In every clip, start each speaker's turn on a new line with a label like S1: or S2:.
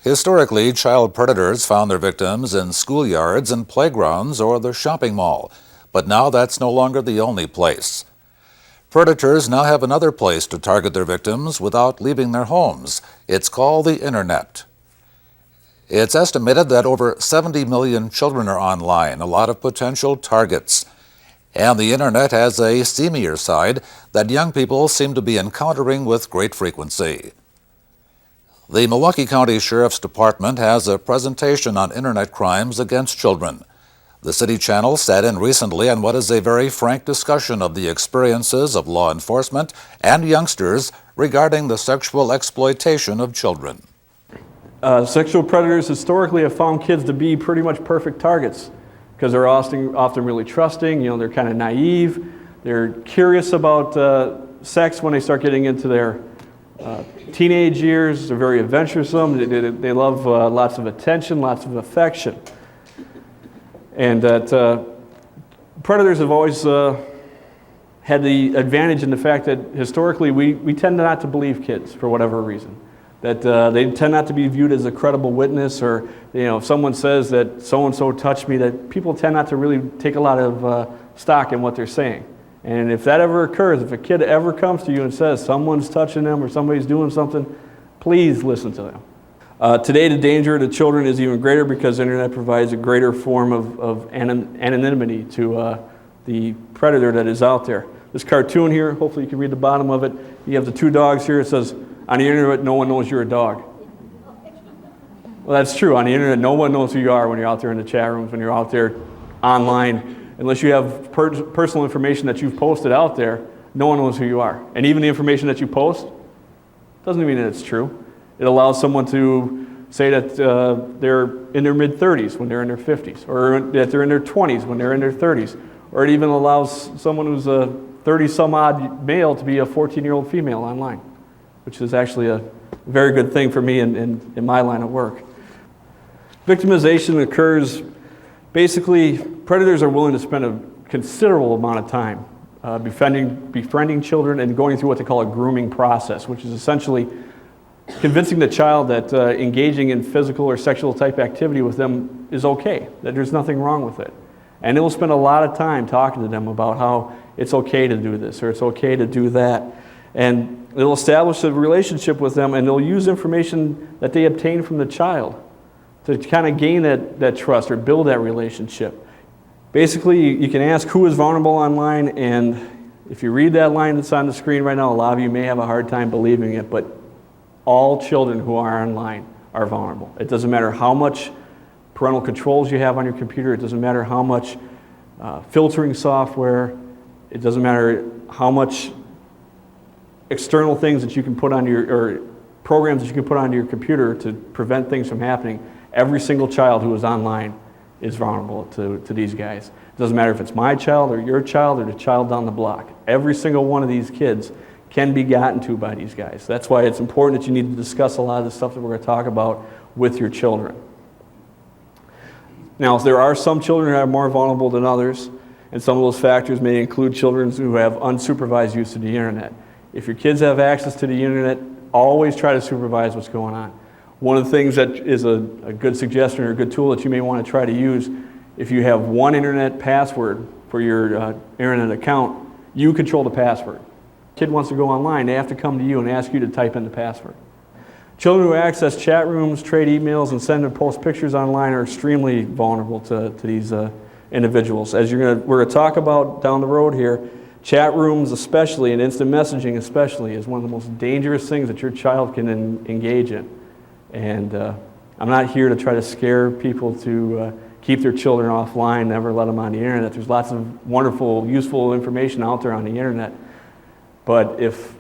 S1: Historically, child predators found their victims in schoolyards and playgrounds or the shopping mall, but now that's no longer the only place. Predators now have another place to target their victims without leaving their homes. It's called the Internet. It's estimated that over 70 million children are online, a lot of potential targets. And the Internet has a seamier side that young people seem to be encountering with great frequency. The Milwaukee County Sheriff's Department has a presentation on Internet crimes against children. The City Channel sat in recently on what is a very frank discussion of the experiences of law enforcement and youngsters regarding the sexual exploitation of children.
S2: Sexual predators historically have found kids to be pretty much perfect targets because they're often really trusting. They're kind of naive. They're curious about sex when they start getting into their teenage years. They're very adventuresome. They love lots of attention, lots of affection. And that predators have always had the advantage in the fact that historically we tend not to believe kids for whatever reason. That they tend not to be viewed as a credible witness, or if someone says that so-and-so touched me, that people tend not to really take a lot of stock in what they're saying. And if that ever occurs, if a kid ever comes to you and says someone's touching them or somebody's doing something, please listen to them. Today, the danger to children is even greater because the Internet provides a greater form of anonymity to the predator that is out there. This cartoon here, hopefully you can read the bottom of it. You have the two dogs here. It says, on the Internet, no one knows you're a dog. Well, that's true. On the Internet, no one knows who you are when you're out there in the chat rooms, when you're out there online. Unless you have personal information that you've posted out there, no one knows who you are. And even the information that you post doesn't mean that it's true. It allows someone to say that they're in their mid-30s when they're in their 50s, or that they're in their 20s when they're in their 30s. Or it even allows someone who's a 30-some-odd male to be a 14-year-old female online, which is actually a very good thing for me in my line of work. Victimization occurs, basically, predators are willing to spend a considerable amount of time befriending children and going through what they call a grooming process, which is essentially convincing the child that engaging in physical or sexual type activity with them is okay, that there's nothing wrong with it. And they will spend a lot of time talking to them about how it's okay to do this or it's okay to do that. And they'll establish a relationship with them, and they'll use information that they obtain from the child to kind of gain that trust or build that relationship. Basically, you can ask who is vulnerable online, and if you read that line that's on the screen right now, a lot of you may have a hard time believing it, but all children who are online are vulnerable. It doesn't matter how much parental controls you have on your computer. It doesn't matter how much filtering software. It doesn't matter how much external things that you can put on or programs that you can put onto your computer to prevent things from happening. Every single child who is online is vulnerable to these guys. It doesn't matter if it's my child or your child or the child down the block. Every single one of these kids can be gotten to by these guys. That's why it's important that you need to discuss a lot of the stuff that we're going to talk about with your children. Now, there are some children who are more vulnerable than others, and some of those factors may include children who have unsupervised use of the Internet. If your kids have access to the Internet, always try to supervise what's going on. One of the things that is a good suggestion or a good tool that you may want to try to use, if you have one Internet password for your Internet account, you control the password. Kid wants to go online, they have to come to you and ask you to type in the password. Children who access chat rooms, trade emails, and send and post pictures online are extremely vulnerable to these individuals. As we're going to talk about down the road here, chat rooms especially, and instant messaging especially, is one of the most dangerous things that your child can engage in. And I'm not here to try to scare people to keep their children offline, never let them on the Internet. There's lots of wonderful, useful information out there on the Internet. But if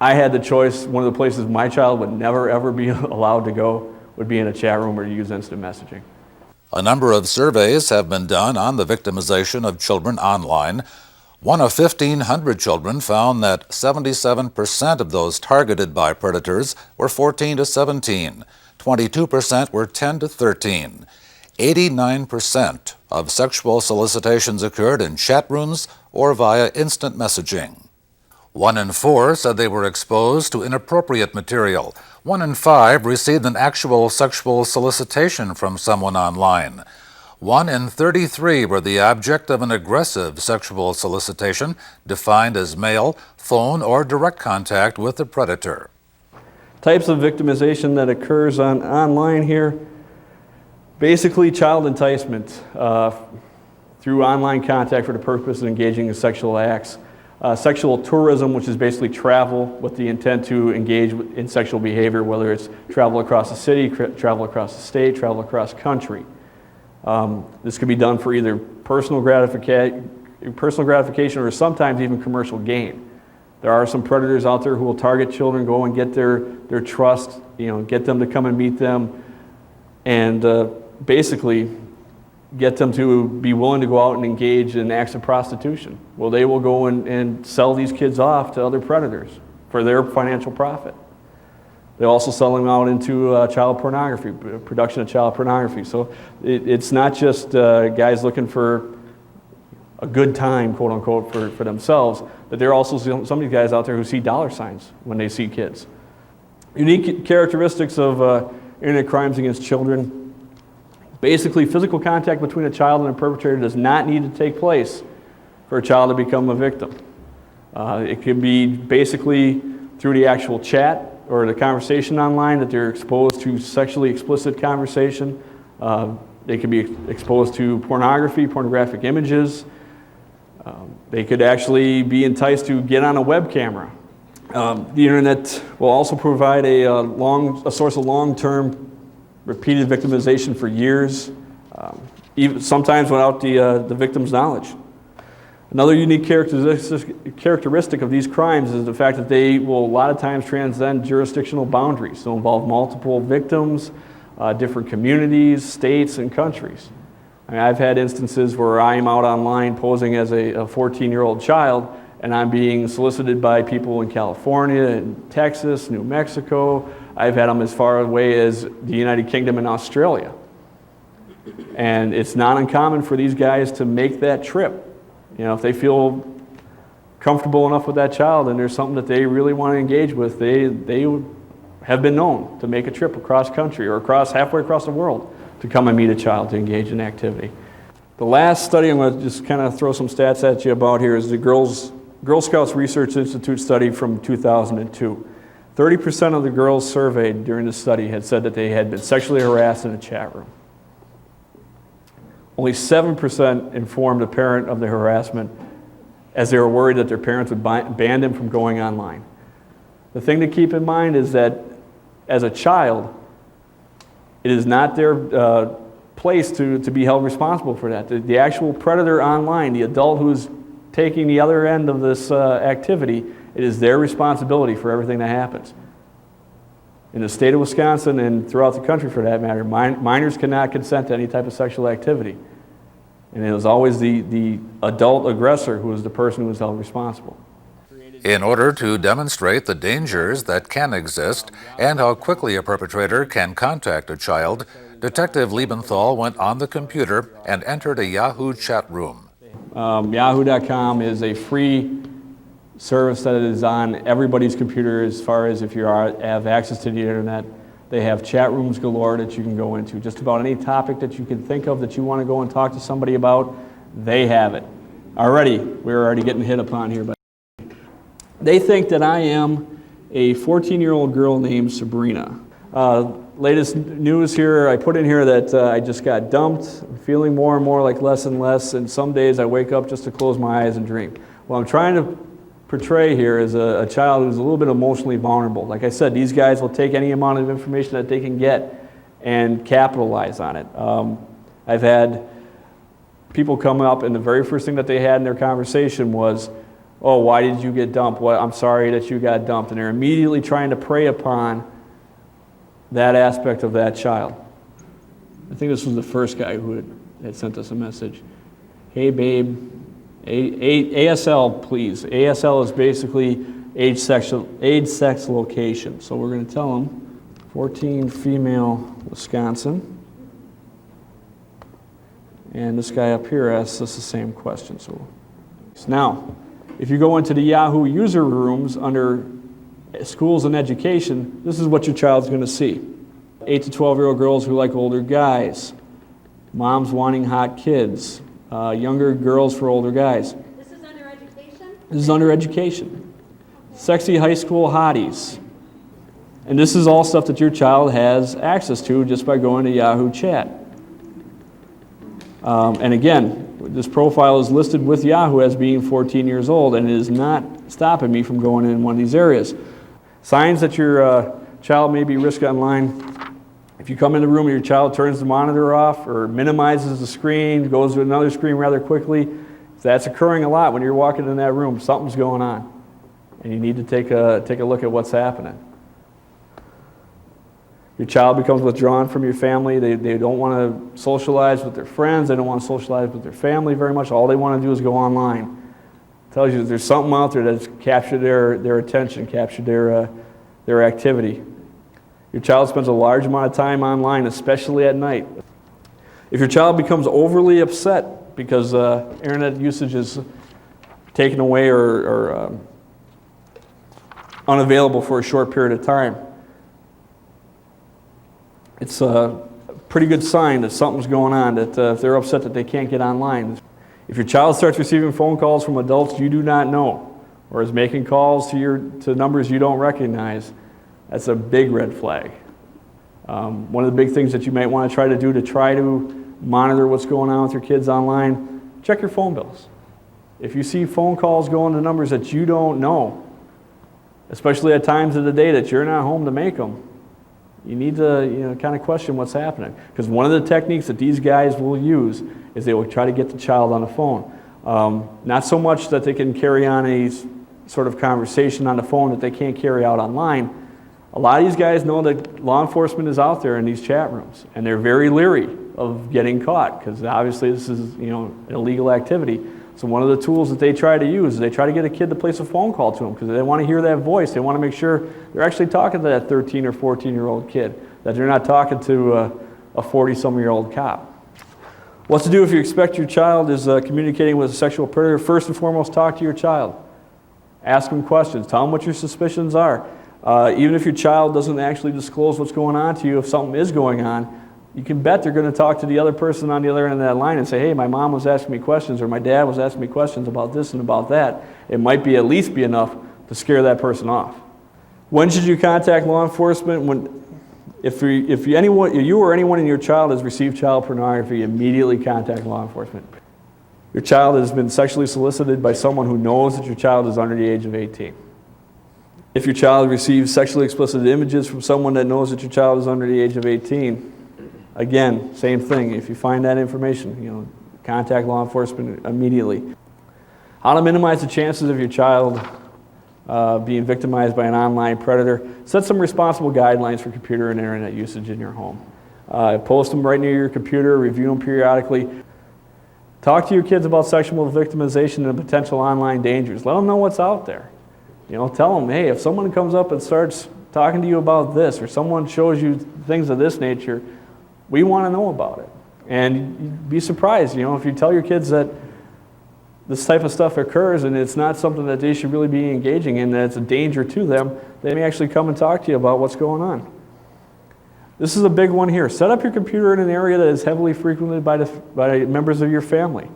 S2: I had the choice, one of the places my child would never, ever be allowed to go would be in a chat room or to use instant messaging.
S1: A number of surveys have been done on the victimization of children online. One of 1,500 children found that 77% of those targeted by predators were 14 to 17, 22% were 10 to 13. 89% of sexual solicitations occurred in chat rooms or via instant messaging. 1 in 4 said they were exposed to inappropriate material. 1 in 5 received an actual sexual solicitation from someone online. 1 in 33 were the object of an aggressive sexual solicitation, defined as mail, phone, or direct contact with the predator.
S2: Types of victimization that occurs online here, basically child enticement through online contact for the purpose of engaging in sexual acts. Sexual tourism, which is basically travel with the intent to engage in sexual behavior, whether it's travel across the city, travel across the state, travel across country. This could be done for either personal gratification or sometimes even commercial gain. There are some predators out there who will target children, go and get their trust, get them to come and meet them, and basically get them to be willing to go out and engage in acts of prostitution. Well, they will go and sell these kids off to other predators for their financial profit. They also sell them out into child pornography, production of child pornography. So it's not just guys looking for a good time, quote unquote, for themselves, but there are also some of these guys out there who see dollar signs when they see kids. Unique characteristics of internet crimes against children. Basically, physical contact between a child and a perpetrator does not need to take place for a child to become a victim. It could be basically through the actual chat or the conversation online that they're exposed to sexually explicit conversation. They could be exposed to pornography, pornographic images. They could actually be enticed to get on a web camera. The internet will also provide a source of long-term repeated victimization for years, even sometimes without the victim's knowledge. Another unique characteristic of these crimes is the fact that they will a lot of times transcend jurisdictional boundaries. They'll involve multiple victims, different communities, states, and countries. I mean, I've had instances where I'm out online posing as a 14-year-old child, and I'm being solicited by people in California, and Texas, New Mexico. I've had them as far away as the United Kingdom and Australia. And it's not uncommon for these guys to make that trip. If they feel comfortable enough with that child and there's something that they really want to engage with, they have been known to make a trip across country or halfway across the world to come and meet a child to engage in activity. The last study I'm going to just kind of throw some stats at you about here is the Girl Scouts Research Institute study from 2002. 30% of the girls surveyed during the study had said that they had been sexually harassed in a chat room. Only 7% informed a parent of the harassment as they were worried that their parents would ban them from going online. The thing to keep in mind is that as a child, it is not their place to be held responsible for that. The actual predator online, the adult who's taking the other end of this activity, it is their responsibility for everything that happens. In the state of Wisconsin and throughout the country for that matter, minors cannot consent to any type of sexual activity. And it was always the adult aggressor who was the person who was held responsible.
S1: In order to demonstrate the dangers that can exist and how quickly a perpetrator can contact a child, Detective Liebenthal went on the computer and entered a Yahoo chat room.
S2: Yahoo.com is a free service that is on everybody's computer as far as if you have access to the internet. They have chat rooms galore that you can go into. Just about any topic that you can think of that you want to go and talk to somebody about, they have it. We're already getting hit upon here. But they think that I am a 14-year-old girl named Sabrina. Latest news here, I put in here that I just got dumped. I'm feeling more and more like less and less, and some days I wake up just to close my eyes and dream. Well, I'm trying to portray here as a child who's a little bit emotionally vulnerable. Like I said, these guys will take any amount of information that they can get and capitalize on it. I've had people come up and the very first thing that they had in their conversation was, "Oh, why did you get dumped? Well, I'm sorry that you got dumped." And they're immediately trying to prey upon that aspect of that child. I think this was the first guy who had sent us a message. "Hey babe, ASL please." ASL is basically age, sex, location. So we're going to tell them 14 female Wisconsin. And this guy up here asks us the same question. So now, If you go into the Yahoo user rooms under schools and education, this is what your child's going to see. 8 to 12-year-old girls who like older guys, moms wanting hot kids, younger girls for older guys.
S3: This is under education?
S2: This is under education. Sexy high school hotties. And this is all stuff that your child has access to just by going to Yahoo Chat. And again, this profile is listed with Yahoo as being 14 years old, and it is not stopping me from going in one of these areas. Signs that your child may be risk online. If you come in the room and your child turns the monitor off or minimizes the screen, goes to another screen rather quickly, if that's occurring a lot when you're walking in that room, something's going on. And you need to take a look at what's happening. Your child becomes withdrawn from your family. They don't want to socialize with their friends. They don't want to socialize with their family very much. All they want to do is go online. It tells you that there's something out there that's captured their attention, captured their activity. Your child spends a large amount of time online, especially at night. If your child becomes overly upset because internet usage is taken away or unavailable for a short period of time, it's a pretty good sign that something's going on, that if they're upset that they can't get online. If your child starts receiving phone calls from adults you do not know, or is making calls to numbers you don't recognize, that's a big red flag. One of the big things that you might want to try to monitor what's going on with your kids online, check your phone bills. If you see phone calls going to numbers that you don't know, especially at times of the day that you're not home to make them, you need to kind of question what's happening. Because one of the techniques that these guys will use is they will try to get the child on the phone. Not so much that they can carry on a sort of conversation on the phone that they can't carry out online. A lot of these guys know that law enforcement is out there in these chat rooms, and they're very leery of getting caught because obviously this is an illegal activity. So one of the tools that they try to use is they try to get a kid to place a phone call to them because they want to hear that voice. They want to make sure they're actually talking to that 13 or 14-year-old kid, that they're not talking to a 40-some-year-old cop. What to do if you expect your child is communicating with a sexual predator? First and foremost, talk to your child. Ask them questions. Tell them what your suspicions are. Even if your child doesn't actually disclose what's going on to you, if something is going on, you can bet they're going to talk to the other person on the other end of that line and say, hey, my mom was asking me questions, or my dad was asking me questions about this and about that. It might at least be enough to scare that person off. When should you contact law enforcement? If you or anyone in your child has received child pornography, immediately contact law enforcement. Your child has been sexually solicited by someone who knows that your child is under the age of 18. If your child receives sexually explicit images from someone that knows that your child is under the age of 18, again, same thing. If you find that information, contact law enforcement immediately. How to minimize the chances of your child being victimized by an online predator. Set some responsible guidelines for computer and internet usage in your home. Post them right near your computer, review them periodically. Talk to your kids about sexual victimization and potential online dangers. Let them know what's out there. Tell them, hey, if someone comes up and starts talking to you about this, or someone shows you things of this nature, we want to know about it. And you'd be surprised, if you tell your kids that this type of stuff occurs and it's not something that they should really be engaging in, that it's a danger to them, they may actually come and talk to you about what's going on. This is a big one here. Set up your computer in an area that is heavily frequented by members of your family.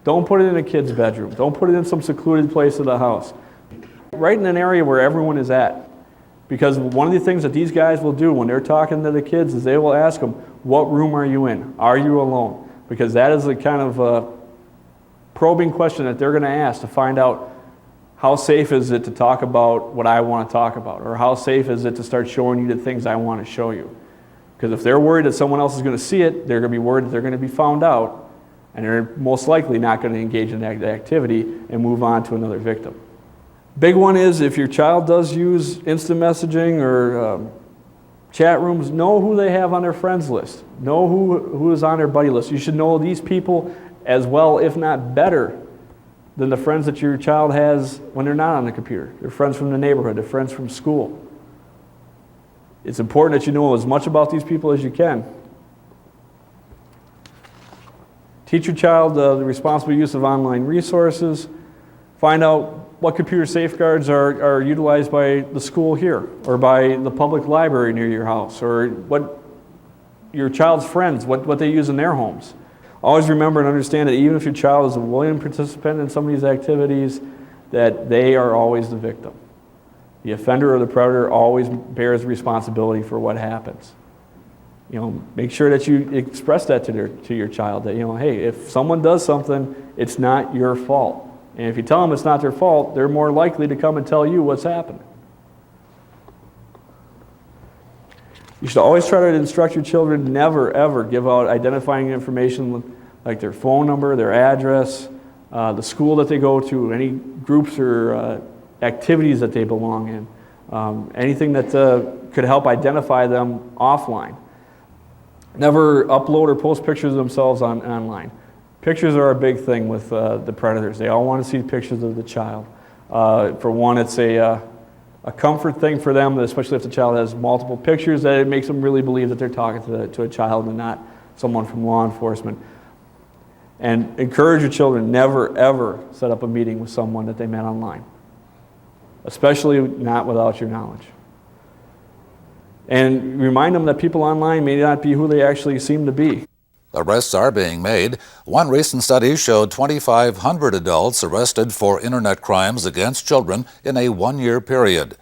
S2: Don't put it in a kid's bedroom. Don't put it in some secluded place of the house. Right in an area where everyone is at. Because one of the things that these guys will do when they're talking to the kids is they will ask them, what room are you in? Are you alone? Because that is a kind of probing question that they're going to ask to find out how safe is it to talk about what I want to talk about, or how safe is it to start showing you the things I want to show you. Because if they're worried that someone else is going to see it, they're going to be worried that they're going to be found out, and they're most likely not going to engage in that activity and move on to another victim. Big one is if your child does use instant messaging or chat rooms, know who they have on their friends list. Know who is on their buddy list. You should know these people as well, if not better, than the friends that your child has when they're not on the computer. They're friends from the neighborhood, they're friends from school. It's important that you know as much about these people as you can. Teach your child the responsible use of online resources. Find out what computer safeguards are utilized by the school here, or by the public library near your house, or what your child's friends, what they use in their homes. Always remember and understand that even if your child is a willing participant in some of these activities, that they are always the victim. The offender or the predator always bears responsibility for what happens. Make sure that you express that to your child, that, hey, if someone does something, it's not your fault. And if you tell them it's not their fault, they're more likely to come and tell you what's happened. You should always try to instruct your children to never, ever give out identifying information like their phone number, their address, the school that they go to, any groups or activities that they belong in, anything that could help identify them offline. Never upload or post pictures of themselves online. Pictures are a big thing with the predators. They all want to see pictures of the child. For one, it's a comfort thing for them, especially if the child has multiple pictures, that it makes them really believe that they're talking to a child and not someone from law enforcement. And encourage your children never, ever set up a meeting with someone that they met online, especially not without your knowledge. And remind them that people online may not be who they actually seem to be.
S1: Arrests are being made. One recent study showed 2,500 adults arrested for internet crimes against children in a one-year period.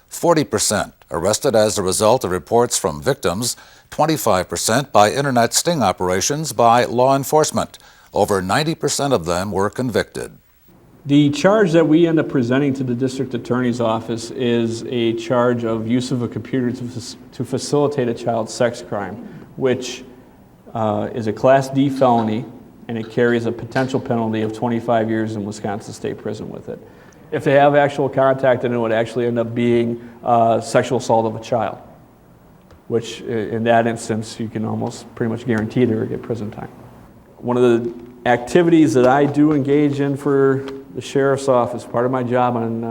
S1: 40% arrested as a result of reports from victims, 25% by internet sting operations by law enforcement. Over 90% of them were convicted.
S2: The charge that we end up presenting to the district attorney's office is a charge of use of a computer to facilitate a child sex crime, which is a Class D felony, and it carries a potential penalty of 25 years in Wisconsin State Prison with it. If they have actual contact, then it would actually end up being sexual assault of a child, which in that instance you can almost pretty much guarantee they would get prison time. One of the activities that I do engage in for the sheriff's office, part of my job on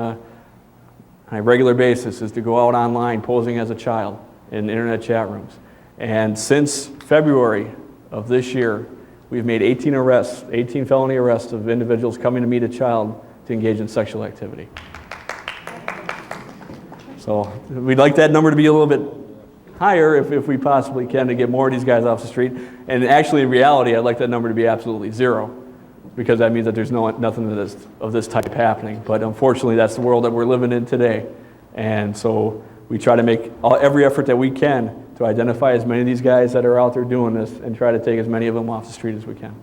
S2: a regular basis, is to go out online posing as a child in internet chat rooms. And since February of this year, we've made 18 arrests, 18 felony arrests of individuals coming to meet a child to engage in sexual activity. So we'd like that number to be a little bit higher if we possibly can, to get more of these guys off the street. And actually, in reality, I'd like that number to be absolutely zero, because that means that there's nothing of this type happening. But unfortunately, that's the world that we're living in today. And so we try to make every effort that we can to identify as many of these guys that are out there doing this and try to take as many of them off the street as we can.